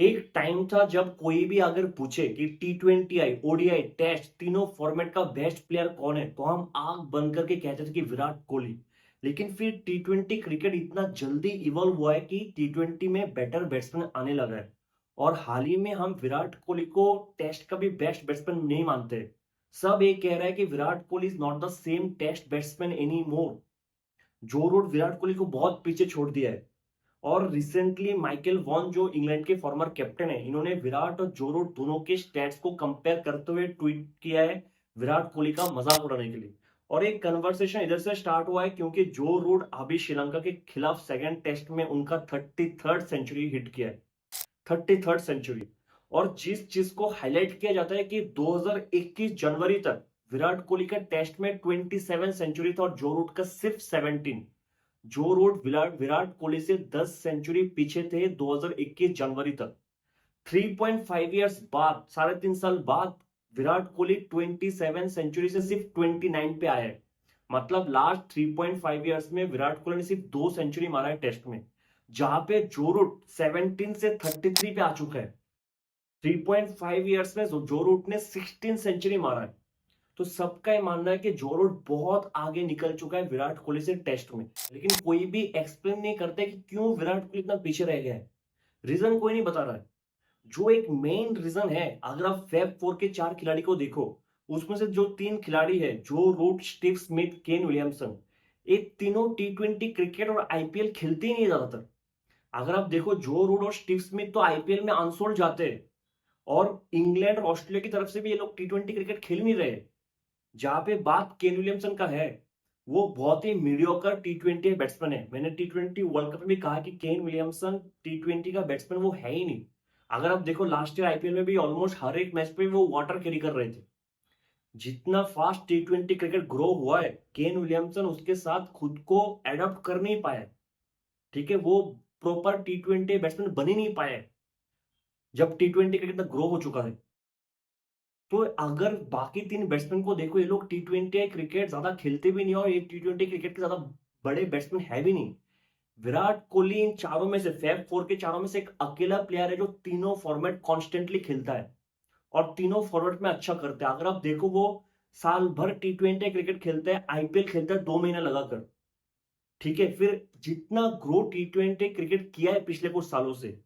एक टाइम था जब कोई भी अगर पूछे कि टी 20 आई, ओडीआई, टेस्ट तीनों फॉर्मेट का बेस्ट प्लेयर कौन है, तो हम आंख बंद करके कहते थे कि विराट कोहली। लेकिन फिर टी 20 क्रिकेट इतना जल्दी इवॉल्व हुआ है कि टी 20 में बेटर बैट्समैन आने लगा है। और हाल ही में हम विराट कोहली को टेस्ट का भी बेस्ट बैट्समैन नहीं मानते। सब ये कह रहा है कि Virat Kohli is not the same test batsman any more. Joe Root Virat Kohli को बहुत पीछे छोड़ दिया है। और रिसेंटली माइकल वॉन जो इंग्लैंड के फॉर्मर कैप्टन है, इन्होंने विराट और जो रूट दोनों के स्टैट्स को कंपेयर करते हुए ट्वीट किया है विराट कोहली का मजाक उड़ाने के लिए। और एक कन्वर्सेशन इधर से स्टार्ट हुआ है क्योंकि जो रूट अभी श्रीलंका के खिलाफ सेकंड टेस्ट में उनका 33rd सेंचुरी हिट किया है। 33rd century. और जिस चीज को हाईलाइट किया जाता है कि 2021 जनवरी तक विराट कोहली का टेस्ट में 27 सेंचुरी था और जो रूट का सिर्फ 17। जो रूट विराट विराट कोहली से 10 सेंचुरी पीछे थे 2021 जनवरी तक। 3.5 इयर्स बाद, 3.5 साल बाद विराट कोहली 27 सेंचुरी से सिर्फ 29 पे आया है। मतलब लास्ट 3.5 इयर्स में विराट कोहली ने सिर्फ 2 सेंचुरी मारा है टेस्ट में, जहां पे जो रूट 17 से 33 पे आ चुका है। 3.5 इयर्स में जो रूट ने 16 सेंचुरी मारा है। तो सबका ये मानना है कि जो रूट बहुत आगे निकल चुका है विराट कोहली से टेस्ट में। लेकिन कोई भी एक्सप्लेन नहीं करते कि क्यों विराट कोहली इतना पीछे रह गया है। रीजन कोई नहीं बता रहा है। जो एक मेन रीजन है, अगर आप फैब 4 के 4 खिलाड़ी को देखो, उसमें से जो 3 खिलाड़ी है, Joe Root, Steve Smith, Kane Williamson, ये तीनों टी 20 क्रिकेट और आईपीएल खेलते ही नहीं ज्यादातर। अगर आप देखो, जो रूट और स्टीव स्मिथ तो आईपीएल में अनसोल्ड जाते हैं, और इंग्लैंड और ऑस्ट्रेलिया की तरफ से भी ये लोग टी 20 क्रिकेट खेल नहीं रहे। जहां पे बात केन विलियमसन का है, वो बहुत ही मीडियोकर टी 20 बैट्समैन है। मैंने टी 20 वर्ल्ड कप में भी कहा कि केन विलियमसन टी 20 का बैट्समैन वो है ही नहीं। अगर आप देखो, लास्ट ईयर आईपीएल में भी ऑलमोस्ट हर एक मैच पे वो वाटर कैरी कर रहे थे। जितना फास्ट टी 20 क्रिकेट ग्रो हुआ है, केन विलियमसन उसके साथ खुद को एडॉप्ट कर नहीं पाया। ठीक है, वो प्रॉपर टी 20 बैट्समैन बन ही नहीं पाया जब टी 20 क्रिकेट ग्रो हो चुका है। तो अगर बाकी 3 बैट्समैन को देखो, ये लोग टी 20 क्रिकेट ज्यादा खेलते भी नहीं और ये टी 20 क्रिकेट के ज्यादा बड़े बैट्समैन है भी नहीं। विराट कोहली इन चारों में से, फैब 4 के चारों में से एक अकेला प्लेयर है जो तीनों फॉर्मेट कॉन्स्टेंटली खेलता है और तीनों फॉर्मेट में अच्छा करता है। अगर आप देखो, वो साल भर टी 20 क्रिकेट खेलता है, आईपीएल खेलता है 2 महीना लगाकर। ठीक है, फिर जितना ग्रो टी 20 क्रिकेट किया है पिछले कुछ सालों से,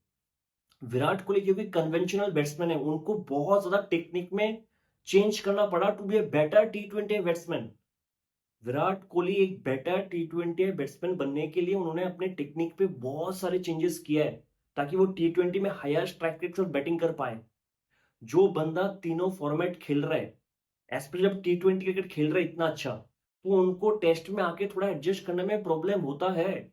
विराट कोहली जो भी कन्वेंशनल बैट्समैन है, उनको बहुत ज्यादा टेक्निक में चेंज करना पड़ा to be a better T 20 batsman. Virat Kohli एक बेटर टी 20 बैट्समैन बनने के लिए उन्होंने अपने टेक्निक पे बहुत सारे चेंजेस किया है, ताकि वो टी 20 में हायर स्ट्राइक रेट और बैटिंग कर पाए। जो बंदा तीनों फॉर्मेट खेल रहा है, स्पेशली जब टी 20 क्रिकेट खेल रहा है इतना अच्छा, तो उनको टेस्ट में आके थोड़ा एडजस्ट करने में प्रॉब्लम होता है।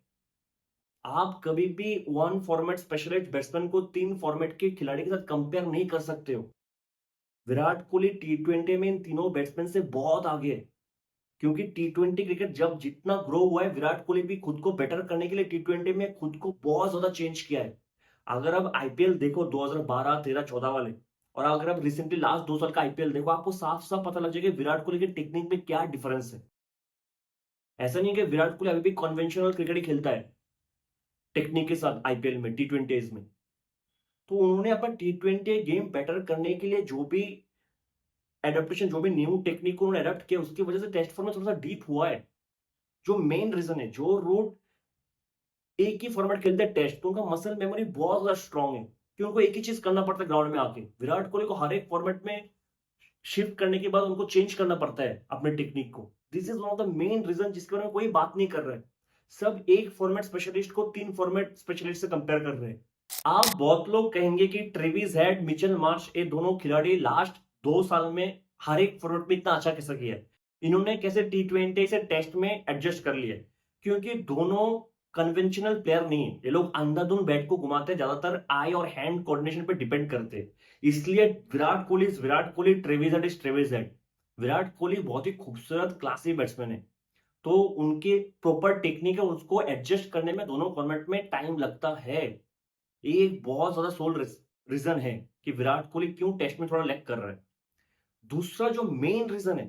आप कभी भी वन फॉर्मेट स्पेशलिस्ट बैट्समैन को 3 फॉर्मेट के खिलाड़ी के साथ कंपेयर नहीं कर सकते हो। विराट कोहली टी 20 में इन तीनों बैट्समैन से बहुत आगे है। क्योंकि टी 20 क्रिकेट जब जितना ग्रो हुआ है, विराट कोहली भी खुद को बेटर करने के लिए टी 20 में खुद को बहुत ज्यादा चेंज किया है। अगर आप आईपीएल देखो 2012, 13, 14 वाले, और अगर आप रिसेंटली लास्ट 2 साल का आईपीएल देखो, आपको साफ साफ पता लग जाएगा कि विराट कोहली की टेक्निक में क्या डिफरेंस है। ऐसा नहीं है कि विराट कोहली अभी भी कन्वेंशनल क्रिकेट ही खेलता है टेक्निक के साथ आईपीएल में, टी 20 में। तो उन्होंने अपना टी 20 गेम बेटर करने के लिए जो भी एडेप्टेशन, जो भी न्यू टेक्निक को उन्होंने अडेप्ट किया, उसकी वजह से टेस्ट फॉर्म में थोड़ा सा डीप हुआ है। जो मेन रीजन है, जो रूट एक ही फॉर्मेट खेलते हैं टेस्ट, तो उनका मसल मेमोरी बहुत ज्यादा स्ट्रांग है कि उनको एक ही चीज करना पड़ता है ग्राउंड में आके। विराट कोहली को हर एक फॉर्मेट में शिफ्ट करने के बाद उनको चेंज करना पड़ता है अपने टेक्निक को। This is one of the main reason जिसके बारे में कोई बात नहीं कर रहा है। सब एक फॉर्मेट स्पेशलिस्ट को 3 फॉर्मेट स्पेशलिस्ट से कंपेयर कर रहे हैं। आप बहुत लोग कहेंगे कि ट्रेविस हेड, मिचेल मार्श, ये दोनों खिलाड़ी लास्ट 2 साल में हर एक फॉर्मेट में इतना अच्छा कैसे किया है, इन्होंने कैसे टी 20 से टेस्ट में एडजस्ट कर लिया। क्योंकि दोनों कन्वेंशनल प्लेयर नहीं है, ये लोग अंधाधुंध बैट को घुमाते हैं, ज्यादातर आई और हैंड कोऑर्डिनेशन पे डिपेंड करते हैं। इसलिए Virat Kohli, Travis head is Travis head. Virat Kohli बहुत ही खूबसूरत क्लासी बैट्समैन है, तो उनके प्रॉपर टेक्निक है, उसको एडजस्ट करने में दोनों फॉर्मेट में टाइम लगता है। ये एक बहुत ज्यादा सोल रीजन है कि विराट कोहली क्यों टेस्ट में थोड़ा लैग कर रहा है। दूसरा जो मेन रीजन है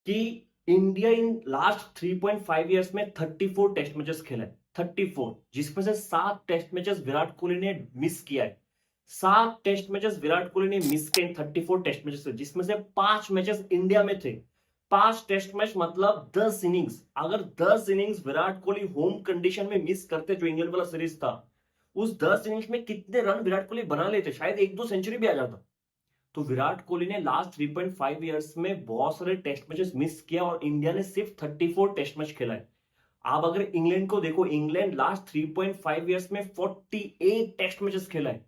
कि इंडिया इन लास्ट 3.5 इयर्स में 34 टेस्ट मैचेस खेला है, 34, जिसमें से 7 टेस्ट मैचेस विराट कोहली ने मिस किया है। 7 टेस्ट मैचेस विराट कोहली ने मिस किए 34 टेस्ट मैचेस से, जिसमें से 5 मैचेस इंडिया में थे। 5 टेस्ट मैच मतलब 10 इनिंग्स। अगर 10 innings Virat Kohli home condition में मिस करते, जो इंग्लैंड वाला सीरीज था, उस 10 इनिंग्स में कितने रन विराट कोहली बना लेते, शायद 1-2 सेंचुरी भी आ जाता। तो विराट कोहली ने लास्ट 3.5 इयर्स में बहुत सारे टेस्ट मैचेस मिस किया और इंडिया ने सिर्फ 34 टेस्ट मैच खेला है। आप अगर इंग्लैंड को देखो, इंग्लैंड लास्ट 3.5 इयर्स में 48 टेस्ट मैचेस खेला है।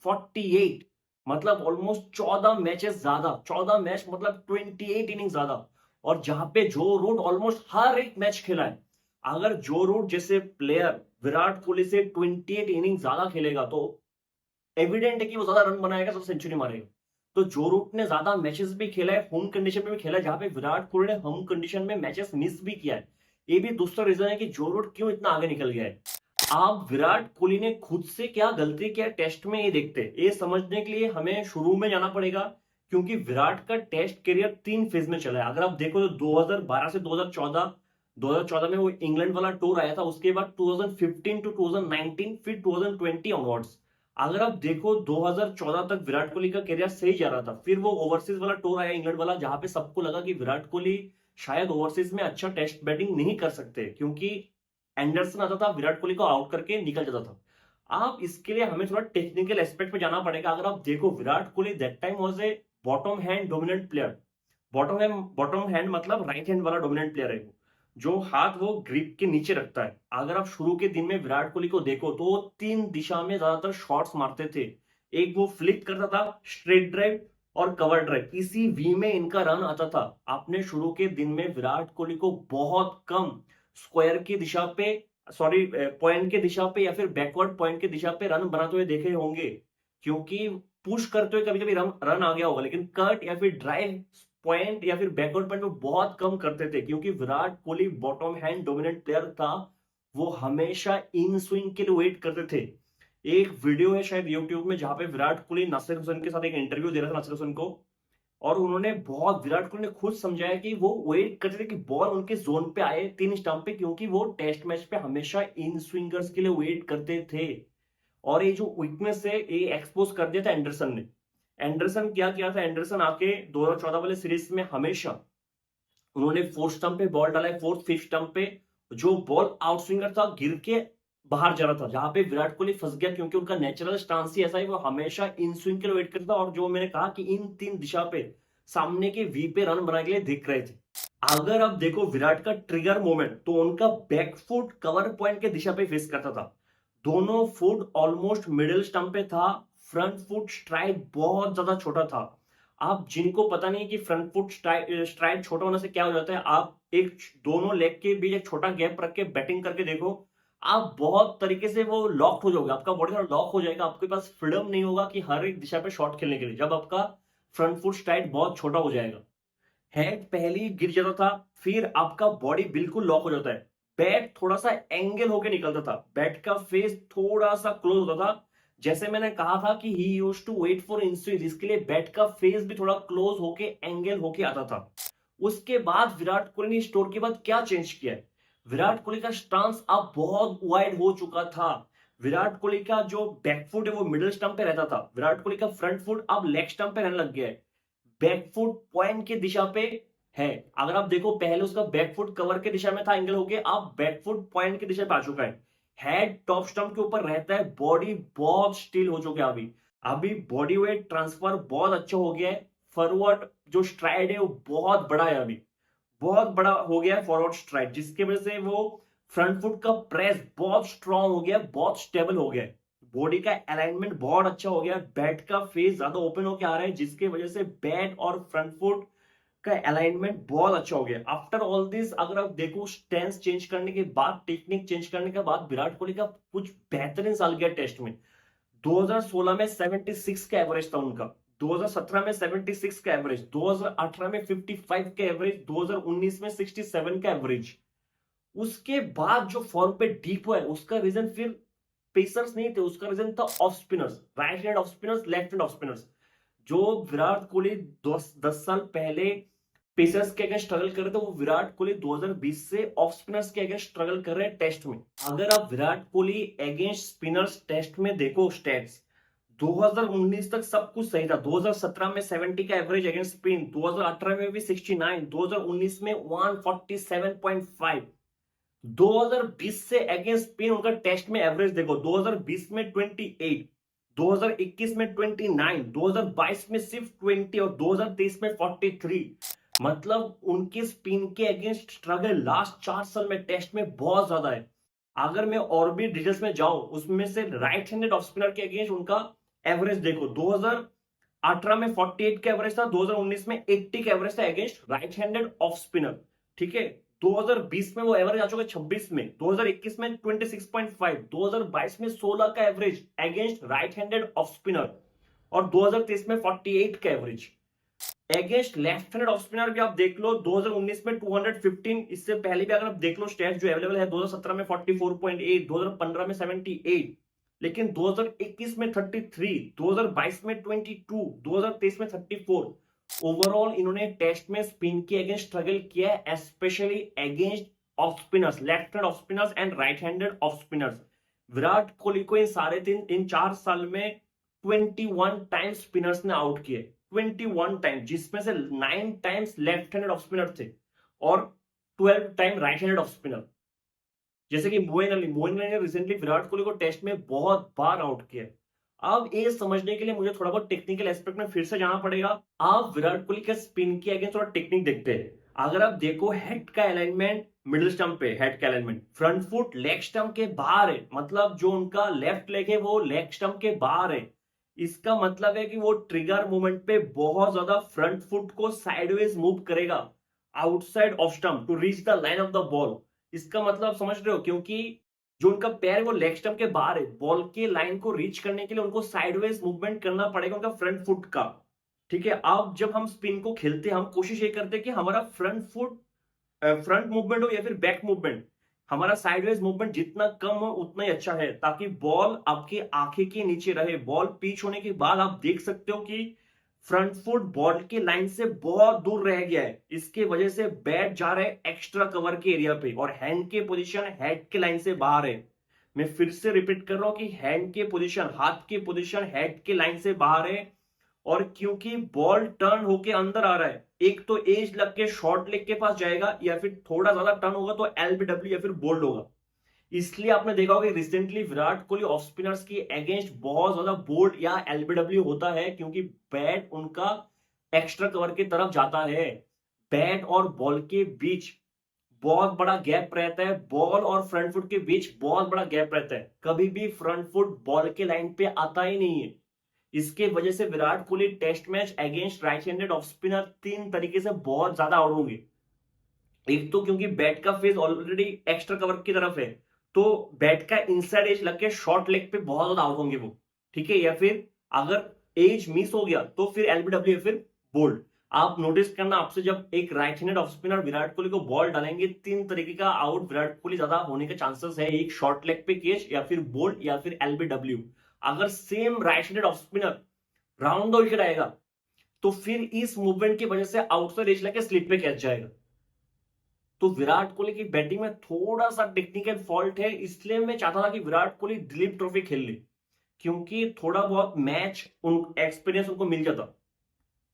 48 मतलब ऑलमोस्ट 14 मैचेस ज्यादा, 14 मैच मतलब 28 इनिंग ज्यादा। और जहां पे जो रूट ऑलमोस्ट हर एक मैच खेला है। अगर जो रूट जैसे प्लेयर विराट कोहली से 28 इनिंग ज्यादा खेलेगा तो एविडेंट है कि वो ज्यादा रन बनाएगा, सब सेंचुरी मारेगा। तो जो रूट ने ज्यादा मैचेस भी खेला है, होम कंडीशन में भी खेला है, जहां पे विराट कोहली ने होम कंडीशन में मैचेस मिस भी किया है। ये भी दूसरा रीजन है कि जो रूट क्यों इतना आगे निकल गया है। आप विराट कोहली ने खुद से क्या गलती किया टेस्ट में, ये देखते हैं। ये समझने के लिए हमें शुरू में जाना पड़ेगा, क्योंकि विराट का टेस्ट करियर 3 फेज में चला है। अगर आप देखो तो 2012 से 2014 में वो इंग्लैंड वाला टूर आया था, उसके बाद 2015 टू 2019, फिर 2020 ऑनवर्ड्स। अगर आप देखो 2014 तक विराट कोहली का करियर सही जा रहा था, फिर वो ओवरसीज वाला टूर आया इंग्लैंड वाला, जहां पे सबको लगा कि विराट कोहली शायद ओवरसीज में अच्छा टेस्ट बैटिंग नहीं कर सकते, क्योंकि एंडरसन आता था, विराट कोहली को आउट करके निकल जाता था। आप इसके लिए हमें थोड़ा टेक्निकल एस्पेक्ट पे जाना पड़ेगा। अगर आप देखो Virat Kohli that time was a bottom hand dominant player. Bottom hand मतलब राइट हैंड वाला डोमिनेंट प्लेयर है वो, जो हाथ वो ग्रिप के नीचे रखता है। अगर आप शुरू के दिन में विराट कोहली को देखो तो वो 3 दिशा में ज्यादातर शॉट्स मारते थे। एक वो फ्लिक करता था, स्ट्रेट ड्राइव और कवर ड्राइव, इसी वी में इनका रन आता था। आपने शुरू के दिन में विराट कोहली को बहुत कम स्क्वायर की दिशा पे, सॉरी पॉइंट के दिशा पे या फिर बैकवर्ड पॉइंट के दिशा पे रन बनाते हुए देखे होंगे, क्योंकि पुश करते हुए कभी कभी रन आ गया होगा, लेकिन कट या फिर ड्राइव पॉइंट या फिर बैकवर्ड पॉइंट में बहुत कम करते थे, क्योंकि Virat Kohli bottom hand dominant player था। वो हमेशा इन स्विंग के लिए वेट करते थे। एक वीडियो है शायद यूट्यूब में, जहां पे विराट कोहली नासिर हुसैन के साथ एक इंटरव्यू दे रहा था, नासिर हुसैन को, और उन्होंने बहुत, विराट कोहली ने खुद समझाया कि वो वेट करते थे कि बॉल उनके जोन पे आए 3 स्टंप पे, क्योंकि वो टेस्ट मैच पे हमेशा इन स्विंगर्स के लिए वेट करते थे। और ये जो वीकनेस है ये एक्सपोज कर दिया था एंडरसन ने। एंडरसन क्या किया था, एंडरसन आके 2014 वाले सीरीज में हमेशा उन्होंने 4th स्टंप पे बॉल डाला है, 4th 5th स्टंप पे जो बॉल आउट स्विंगर था गिर के बाहर जा रहा था, जहां पे विराट कोहली फंस गया, क्योंकि उनका नेचुरल स्टांस ही ऐसा है, वो हमेशा इन स्विंग के लिए वेट करता था। और जो मैंने कहा कि इन 3 दिशा पे सामने के वी पे रन बनाने के लिए दिख रहे थे। अगर आप देखो विराट का ट्रिगर मोमेंट, तो उनका बैक फुट कवर पॉइंट के दिशा पे फेस करता था। दोनों फुट ऑलमोस्ट मिडिल स्टंप पे था। फ्रंट फुट स्ट्राइड बहुत ज्यादा छोटा था। आप जिनको पता नहीं कि फ्रंट फुट स्ट्राइड छोटा होने से क्या हो जाता है, आप एक दोनों लेग के बीच एक छोटा गैप रख के बैटिंग करके देखो, आप बहुत तरीके से वो लॉक हो जाओगे, आपका बॉडी थोड़ा लॉक हो जाएगा, आपके पास फ्रीडम नहीं होगा कि हर एक दिशा पे शॉट खेलने के लिए, जब आपका फ्रंट फुट स्ट्राइड बहुत छोटा हो जाएगा। हेड पहले ही गिर जाता था, फिर आपका बॉडी बिल्कुल लॉक हो जाता है। बैट थोड़ा सा एंगल होके निकलता था, बैट का फेस थोड़ा सा क्लोज होता था। जैसे मैंने कहा था कि he used to wait for inswing, इसके लिए बैट का फेस भी थोड़ा क्लोज होके एंगल होके आता था। उसके बाद विराट कोहली ने स्टोर के बाद क्या चेंज किया है, विराट कोहली का स्टांस अब बहुत वाइड हो चुका था। विराट कोहली का जो बैकफुट है वो मिडिल स्टंप पे रहता था, विराट कोहली का फ्रंट फुट अब लेग स्टंप पे रहने लग गया है। बैकफुट पॉइंट की दिशा पे है। अगर आप देखो पहले उसका बैकफुट कवर के दिशा में था एंगल होके, अब बैकफुट पॉइंट की दिशा पे आ चुका है। हेड टॉप स्टंप के ऊपर रहता है, बॉडी बहुत स्टिल हो चुका है। अभी अभी बॉडी वेट ट्रांसफर बहुत अच्छा हो गया है। फॉरवर्ड जो स्ट्राइड है वो बहुत बड़ा है, अभी बहुत बड़ा हो गया है फॉरवर्ड स्ट्राइड, जिसके वजह से वो फ्रंट फुट का प्रेस बहुत स्ट्रांग हो गया, बहुत स्टेबल हो गया। बॉडी का अलाइनमेंट बहुत अच्छा हो गया, बैट का फेस ज्यादा ओपन होकर आ रहा है, जिसके वजह से बैट और फ्रंट फुट का अलाइनमेंट बहुत अच्छा हो गया। आफ्टर ऑल दिस अगर आप देखो स्टेंस चेंज करने के बाद, टेक्निक चेंज करने के बाद, विराट कोहली का कुछ बेहतरीन साल गया टेस्ट में। 2016 में 76 का एवरेज था उनका, 2017 में 76 का एवरेज, 2018 में 55 का एवरेज, 2019 में 67 का एवरेज। उसके बाद जो फॉर्म पे डीप हुआ है उसका रीजन फिर पेसर्स नहीं थे, उसका रीजन था off spinners, right hand off spinners, left hand off spinners. जो विराट कोहली 10 साल पहले पेसर्स के अगेंस्ट स्ट्रगल कर रहे थे, वो विराट कोहली 2020 से ऑफ स्पिनर्स के अगेंस्ट स्ट्रगल कर रहे हैं टेस्ट में। अगर आप Virat Kohli against spinners test में देखो स्टैट्स, 2019 तक सब कुछ सही था। 2017 में 70 का एवरेज अगेंस्ट स्पिन, 2018 में भी 69, 2019 में 147.5, 2020 से अगेंस्ट स्पिन उनका टेस्ट में एवरेज देखो, 2020 में 28, 2021 में 29, 2022 में सिर्फ 20 और 2023 में 43। मतलब उनके स्पिन के अगेंस्ट स्ट्रगल लास्ट 4 साल में टेस्ट में बहुत ज्यादा है। अगर मैं और भी डिटेल्स में जाऊं, उसमें से राइट हैंडेड ऑफ स्पिनर के अगेंस्ट उनका एवरेज देखो, 2018 में 48 का एवरेज था, 2019 में 80 का एवरेज था against right handed off spinner. ठीक है, 2020 में वो एवरेज आ चुका है 26 में, 2021 में 26.5, 2022 में 16 का average against right handed off spinner और 2023 में 48 का average against left handed off spinner भी आप देख लो। 2019 में 215, इससे पहले भी अगर आप देख लो स्टैट्स जो अवेलेबल है, 2017 में 44.8, 2015 में 78, लेकिन 2021 में 33, 2022 में 22, 2023 में 34। ओवरऑल इन्होंने टेस्ट में स्पिन के अगेंस्ट स्ट्रगल किया है, specially against off spinners, left hand off spinners and right handed off spinners. Virat Kohli को इन 4 साल में 21 टाइम्स स्पिनर्स ने आउट किए, 21 टाइम, जिसमें से 9 times left handed off spinner थे और 12 time right handed off spinner. जैसे कि मोइन अली ने रिसेंटली विराट कोहली को टेस्ट में बहुत बार आउट किया। अब ये समझने के लिए मुझे थोड़ा बहुत टेक्निकल एस्पेक्ट में फिर से जाना पड़ेगा। आप विराट कोहली के स्पिन के अगेंस्ट थोड़ा टेक्निक देखते हैं। अगर आप देखो हेड का अलाइनमेंट मिडिल स्टंप पे, हेड का alignment front foot leg stump के बाहर है, मतलब जो उनका लेफ्ट लेग है वो लेग स्टंप के बाहर है। इसका मतलब है कि वो ट्रिगर मूवमेंट पे बहुत ज्यादा फ्रंट फुट को साइडवेज मूव करेगा outside off stump to reach the line of the ball. इसका मतलब समझ रहे हो, क्योंकि जो उनका पैर वो लेग स्टंप के बाहर है, बॉल के लाइन को रीच करने के लिए उनको साइडवेज मूवमेंट करना पड़ेगा उनका फ्रंट फुट का। ठीक है, अब जब हम स्पिन को खेलते हैं हम कोशिश ये करते हैं कि हमारा फ्रंट मूवमेंट हो या फिर बैक मूवमेंट, हमारा साइडवेज मूवमेंट जितना कम हो उतना ही अच्छा है, ताकि बॉल आपकी आंखें के नीचे रहे। बॉल पिच होने के बाद आप देख सकते हो कि फ्रंट फुट बॉल की लाइन से बहुत दूर रह गया है, इसके वजह से बैट जा रहा है एक्स्ट्रा कवर के एरिया पे और हैंड के पोजीशन हेड के लाइन से बाहर है। मैं फिर से रिपीट कर रहा हूं कि हैंड के पोजीशन, हाथ की पोजीशन हेड के लाइन से बाहर है। और क्योंकि बॉल टर्न होके अंदर आ रहा है, एक तो एज लग के शॉर्ट लेग के पास जाएगा या फिर थोड़ा ज्यादा टर्न होगा तो एलबीडब्ल्यू या फिर बोल्ड होगा। इसलिए आपने देखा होगा recently Virat Kohli off spinners की अगेंस्ट बहुत ज्यादा बोल्ड या एलबीडब्ल्यू होता है, क्योंकि बैट उनका एक्स्ट्रा कवर की तरफ जाता है। बैट और बॉल के बीच बहुत बड़ा गैप रहता है, बॉल और फ्रंट फुट के बीच बहुत बड़ा गैप रहता है, कभी भी फ्रंट फुट बॉल के लाइन पे आता ही नहीं है। इसके वजह से Virat Kohli test match against right handed off spinner 3 तरीके से बहुत ज्यादा आउट होंगे। एक तो क्योंकि बैट का फेस ऑलरेडी एक्स्ट्रा कवर की तरफ है, तो बैट का इनसाइड एज लग के शॉर्ट लेग पे बहुत ज्यादा आउट होंगे वो। ठीक है, या फिर अगर एज मिस हो गया तो फिर एलबीडब्ल्यू या फिर बोल्ड। आप नोटिस करना, आपसे जब एक right handed off spinner Virat Kohli को बॉल डालेंगे, 3 तरीके का आउट विराट कोहली ज्यादा होने के चांसेस है, एक शॉर्ट लेग पे कैच या फिर बोल्ड या फिर एलबीडब्ल्यू। अगर same right handed off spinner round the wicket आएगा तो फिर इस मूवमेंट की वजह से आउटसाइड एज लेके स्लिप पे कैच जाएगा। तो विराट कोहली की बैटिंग में थोड़ा सा टेक्निकल फॉल्ट है, इसलिए मैं चाहता था कि विराट कोहली दिलीप ट्रॉफी खेल ले, क्योंकि थोड़ा बहुत मैच उन एक्सपीरियंस उनको मिल जाता।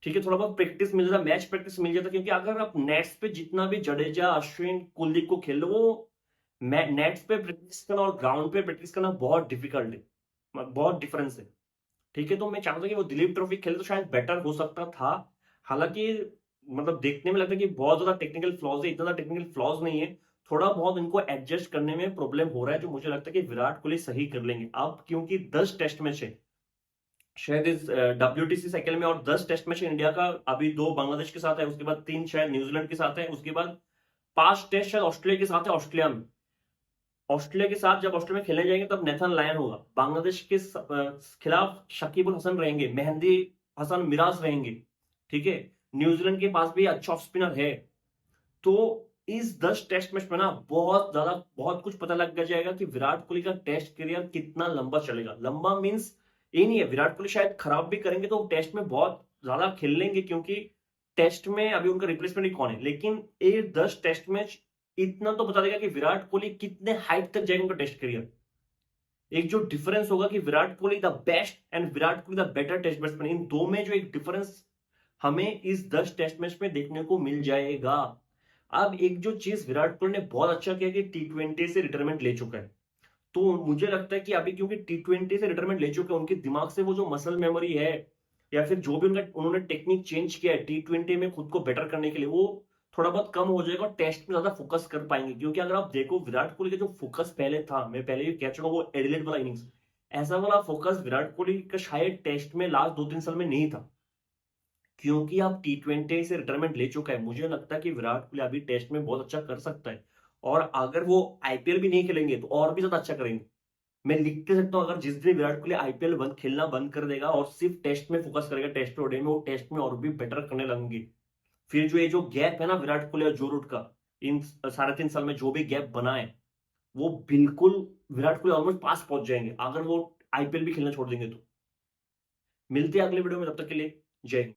ठीक है, थोड़ा बहुत प्रैक्टिस मिल जाता, मैच प्रैक्टिस मिल जाता, क्योंकि अगर आप नेट्स पे जितना भी जडेजा, अश्विन, कुलदीप को खेल लो, वो नेट्स पे प्रैक्टिस करना और ग्राउंड पे प्रैक्टिस करना बहुत डिफिकल्ट है, बहुत डिफरेंस है। ठीक है, तो मैं चाहता था कि वो दिलीप ट्रॉफी खेले तो शायद बेटर हो सकता था। हालांकि मतलब देखने में लगता है कि बहुत ज्यादा टेक्निकल फ्लॉज है, इतना टेक्निकल फ्लॉज नहीं है, थोड़ा बहुत इनको एडजस्ट करने में प्रॉब्लम हो रहा है, जो मुझे लगता है कि विराट कोहली सही कर लेंगे। अब क्योंकि 10 टेस्ट मैच है शायद इस WTC साइकिल में, और 10 टेस्ट मैच इंडिया का, अभी 2 बांग्लादेश के साथ है, उसके बाद 3 शायद न्यूजीलैंड के साथ है, उसके बाद 5 टेस्ट शायद ऑस्ट्रेलिया के साथ है। ऑस्ट्रेलिया के साथ जब ऑस्ट्रेलिया में खेलने जाएंगे तब नेथन लायन होगा, बांग्लादेश के खिलाफ शकीब उल हसन रहेंगे, मेहंदी हसन मिराज रहेंगे। ठीक है, न्यूजीलैंड के पास भी अच्छा ऑफ स्पिनर है। तो इस 10 टेस्ट मैच में ना बहुत कुछ पता लग जाएगा कि विराट कोहली का टेस्ट करियर कितना लंबा चलेगा। लंबा मींस ये नहीं है, विराट कोहली शायद खराब भी करेंगे तो टेस्ट में बहुत ज्यादा खेल लेंगे, क्योंकि टेस्ट में अभी उनका रिप्लेसमेंट ही कौन है, लेकिन ये 10 टेस्ट मैच इतना तो बता देगा कि विराट कोहली कितने हाइट तक जाएगा उनका टेस्ट करियर। एक जो डिफरेंस होगा कि Virat Kohli the best and Virat Kohli the better test batsman, इन दो में जो एक डिफरेंस हमें इस 10 टेस्ट मैच में देखने को मिल जाएगा। अब एक जो चीज विराट कोहली ने बहुत अच्छा किया कि टी20 से रिटायरमेंट ले चुका है, तो मुझे लगता है कि अभी क्योंकि टी20 से रिटायरमेंट ले चुके हैं, उनके दिमाग से वो जो मसल मेमोरी है या फिर जो भी उनका उन्होंने टेक्निक चेंज किया है टी20 में खुद को बेटर करने के लिए, वो थोड़ा बहुत कम हो जाएगा और टेस्ट में ज्यादा फोकस कर पाएंगे। क्योंकि अगर आप देखो विराट कोहली का जो फोकस पहले था, मैं पहले भी कह चुका हूं, वो एडिलेड वाला इनिंग्स, ऐसा वाला फोकस विराट कोहली का शायद टेस्ट में लास्ट 2-3 साल में नहीं था। क्योंकि आप टी20 से रिटायरमेंट ले चुका है, मुझे लगता है कि विराट कोहली अभी टेस्ट में बहुत अच्छा कर सकता है। और अगर वो आईपीएल भी नहीं खेलेंगे तो और भी ज्यादा अच्छा करेंगे। मैं लिख के सकता हूँ, अगर जिस दिन विराट कोहली आईपीएल बंद खेलना बंद कर देगा और सिर्फ टेस्ट में फोकस करेगा, टेस्ट पे ओडीआई में, वो टेस्ट में और भी बेटर करने लगेंगे। फिर जो ये जो गैप है ना विराट कोहली और जो रूट का, इन 3.5 साल में जो भी गैप बना है, वो बिल्कुल विराट कोहली ऑलमोस्ट पास पहुंच जाएंगे अगर वो आईपीएल भी खेलना छोड़ देंगे तो। मिलते हैं अगले वीडियो में, तब तक के लिए जय हिंद।